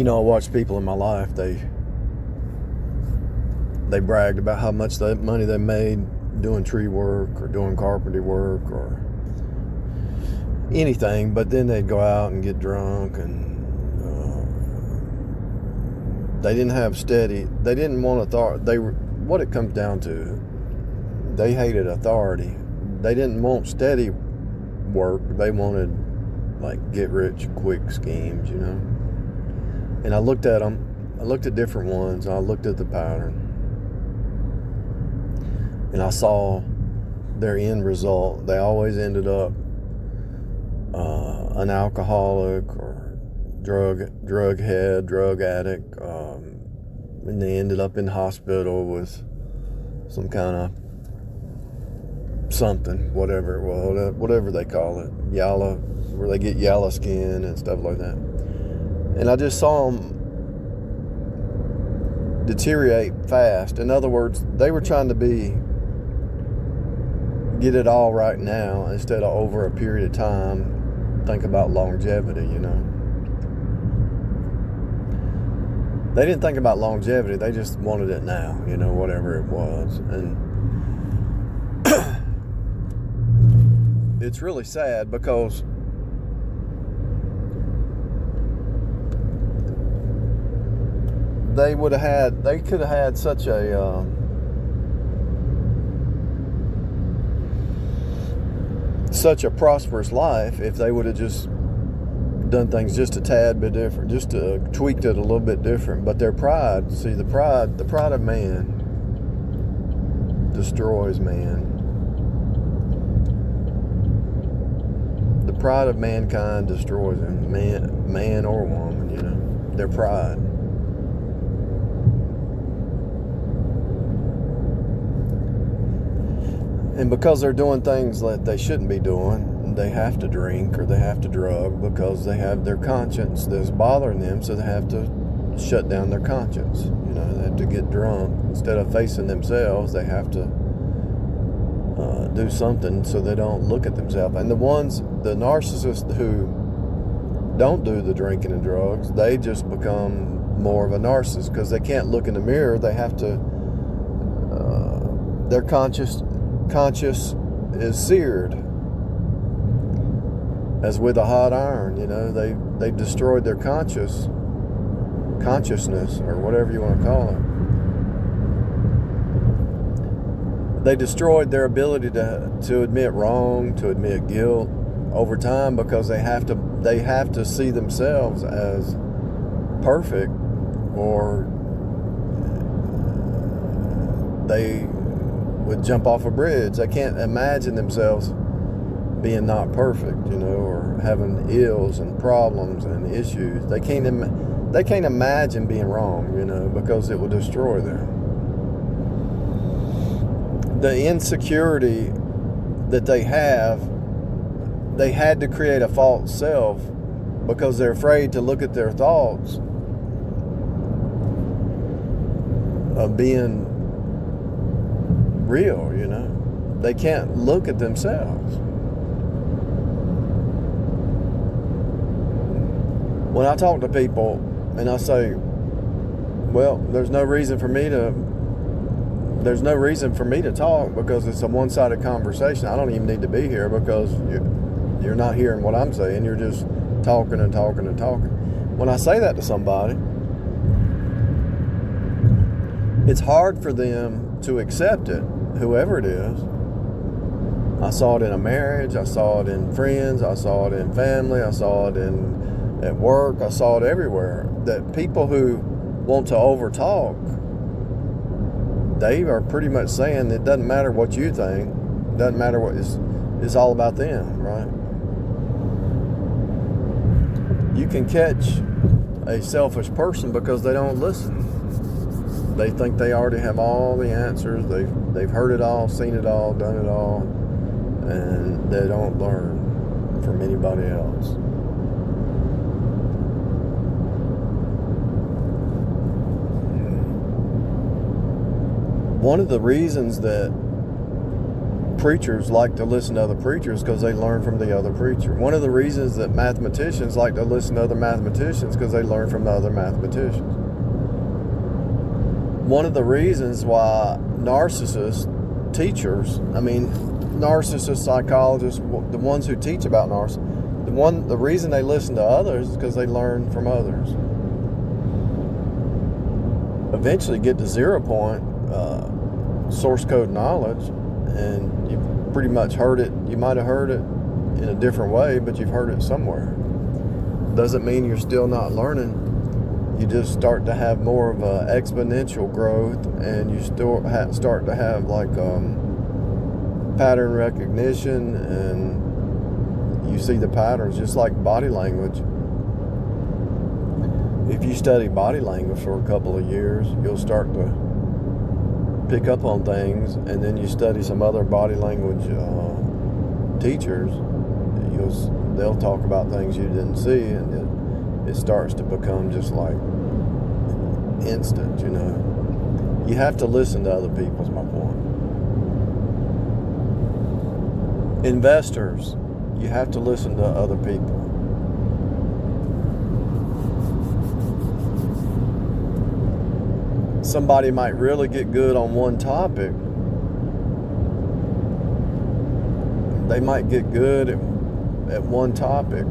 I watched people in my life, they bragged about how much money they made doing tree work or doing carpentry work or anything, but then they'd go out and get drunk, and they didn't want authority. What it comes down to, they hated authority. They didn't want steady work. They wanted like get rich quick schemes, And I looked at them. I looked at different ones. And I looked at the pattern, and I saw their end result. They always ended up an alcoholic or drug head, drug addict, and they ended up in the hospital with some kind of something, whatever it was, whatever they call it, yellow, where they get yellow skin and stuff like that. And I just saw them deteriorate fast. In other words, they were trying to get it all right now instead of over a period of time. Think about longevity, They didn't think about longevity. They just wanted it now, whatever it was. And it's really sad because they could have had such a prosperous life if they would have just done things just a tad bit different, just tweaked it a little bit different. But their pride, the pride of man destroys man. The pride of mankind destroys him, man or woman, their pride. And because they're doing things that they shouldn't be doing, they have to drink or they have to drug because they have their conscience that's bothering them, so they have to shut down their conscience. They have to get drunk. Instead of facing themselves, they have to do something so they don't look at themselves. And the narcissists who don't do the drinking and drugs, they just become more of a narcissist because they can't look in the mirror. They have to, their conscious is seared as with a hot iron. They destroyed their consciousness or whatever you want to call it. They destroyed their ability to admit wrong, to admit guilt over time, because they have to see themselves as perfect, or they would jump off a bridge. They can't imagine themselves being not perfect, or having ills and problems and issues. They can't imagine being wrong, because it will destroy them. The insecurity that they had to create a false self because they're afraid to look at their thoughts of being real, They can't look at themselves. When I talk to people and I say, well, there's no reason for me to talk because it's a one-sided conversation. I don't even need to be here because you're not hearing what I'm saying. You're just talking and talking and talking. When I say that to somebody, it's hard for them to accept it, whoever it is. I saw it in a marriage. I saw it in friends. I saw it in family. I saw it at work. I saw it everywhere. That people who want to overtalk, they are pretty much saying it doesn't matter what you think. It doesn't matter what it's all about them, right? You can catch a selfish person because they don't listen. They think they already have all the answers. They've heard it all, seen it all, done it all, and they don't learn from anybody else. One of the reasons that preachers like to listen to other preachers because they learn from the other preacher. One of the reasons that mathematicians like to listen to other mathematicians because they learn from the other mathematicians. One of the reasons why narcissist psychologists, the ones who teach about narcissism, the reason they listen to others is because they learn from others. Eventually get to 0 point source code knowledge, and you've pretty much heard it. You might have heard it in a different way, but you've heard it somewhere. Doesn't mean you're still not learning. You just start to have more of an exponential growth, and you still start to have like pattern recognition, and you see the patterns just like body language. If you study body language for a couple of years, you'll start to pick up on things, and then you study some other body language teachers, they'll talk about things you didn't see, and it starts to become just like instant, You have to listen to other people, is my point. Investors, you have to listen to other people. Somebody might really get good on one topic. They might get good at one topic,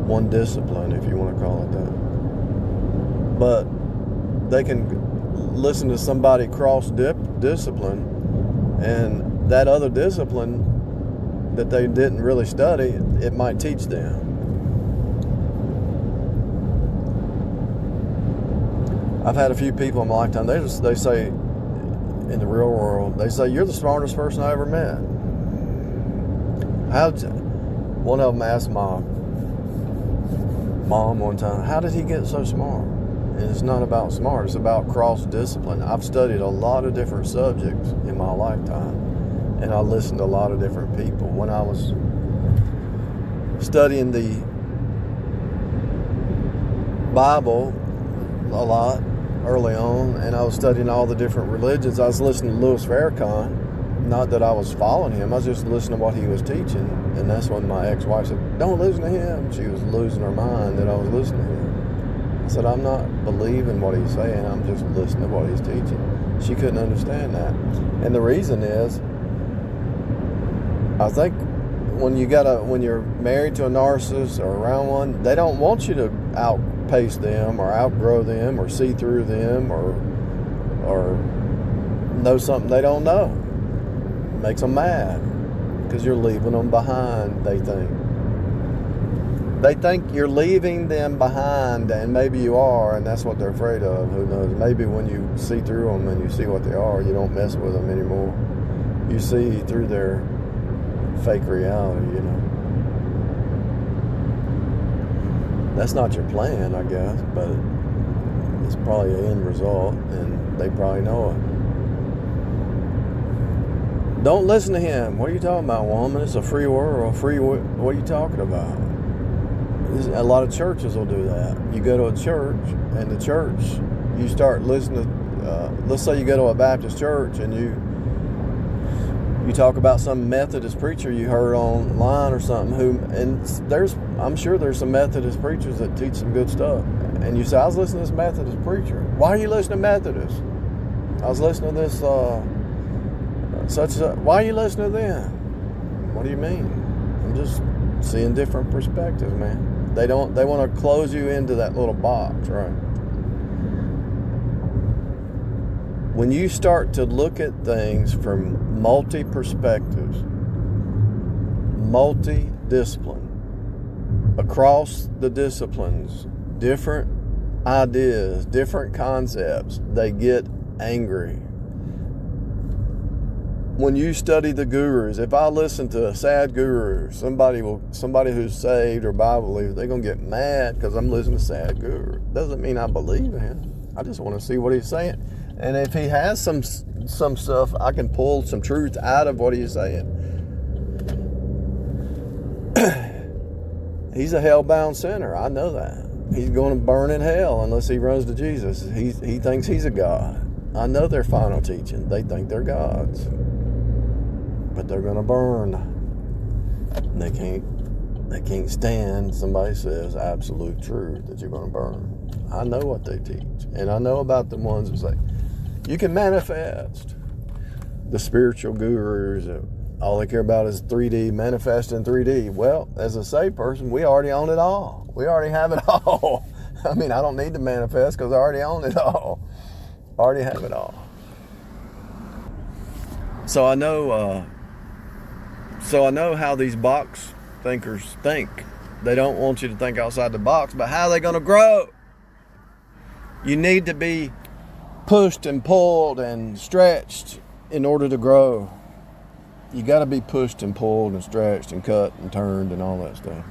one discipline, if you want to call it that. But they can listen to somebody cross-discipline, and that other discipline that they didn't really study, it might teach them. I've had a few people in my lifetime, they say, in the real world, they say, you're the smartest person I ever met. One of them asked my mom one time, how did he get so smart? And it's not about smart, it's about cross-discipline. I've studied a lot of different subjects in my lifetime, and I listened to a lot of different people. When I was studying the Bible a lot early on, and I was studying all the different religions, I was listening to Louis Farrakhan. Not that I was following him, I was just listening to what he was teaching. And that's when my ex-wife said, don't listen to him. She was losing her mind that I was listening to him. I said, I'm not believing what he's saying, I'm just listening to what he's teaching. She couldn't understand that. And the reason is, I think when you're married to a narcissist or around one, they don't want you to outpace them or outgrow them or see through them or know something they don't know. It makes them mad because you're leaving them behind, they think. They think you're leaving them behind, and maybe you are, and that's what they're afraid of. Who knows? Maybe when you see through them and you see what they are, you don't mess with them anymore. You see through their fake reality, That's not your plan, I guess, but it's probably the end result, and they probably know it. Don't listen to him. What are you talking about, woman? It's a free world. What are you talking about? A lot of churches will do that. You go to a church, and the church, you start listening to, let's say you go to a Baptist church, and you talk about some Methodist preacher you heard online or something, I'm sure there's some Methodist preachers that teach some good stuff. And you say, I was listening to this Methodist preacher. Why are you listening to Methodist? I was listening to this, why are you listening to them? What do you mean? I'm just seeing different perspectives, man. They want to close you into that little box, right? When you start to look at things from multi-perspectives, multi-discipline, across the disciplines, different ideas, different concepts, they get angry. When you study the gurus, if I listen to a sad guru, somebody who's saved or Bible believer, they're going to get mad because I'm listening to sad guru. Doesn't mean I believe in him. I just want to see what he's saying. And if he has some stuff, I can pull some truth out of what he's saying. He's a hell-bound sinner. I know that. He's going to burn in hell unless he runs to Jesus. He thinks he's a God. I know their final teaching. They think they're gods. But they're going to burn. And they can't stand somebody says absolute truth that you're going to burn. I know what they teach. And I know about the ones that say, you can manifest. The spiritual gurus, all they care about is 3D, manifest in 3D. Well, as a saved person, we already own it all. We already have it all. I mean, I don't need to manifest because I already own it all. I already have it all. So I know how these box thinkers think. They don't want you to think outside the box, but how are they going to grow? You need to be pushed and pulled and stretched in order to grow. You got to be pushed and pulled and stretched and cut and turned and all that stuff.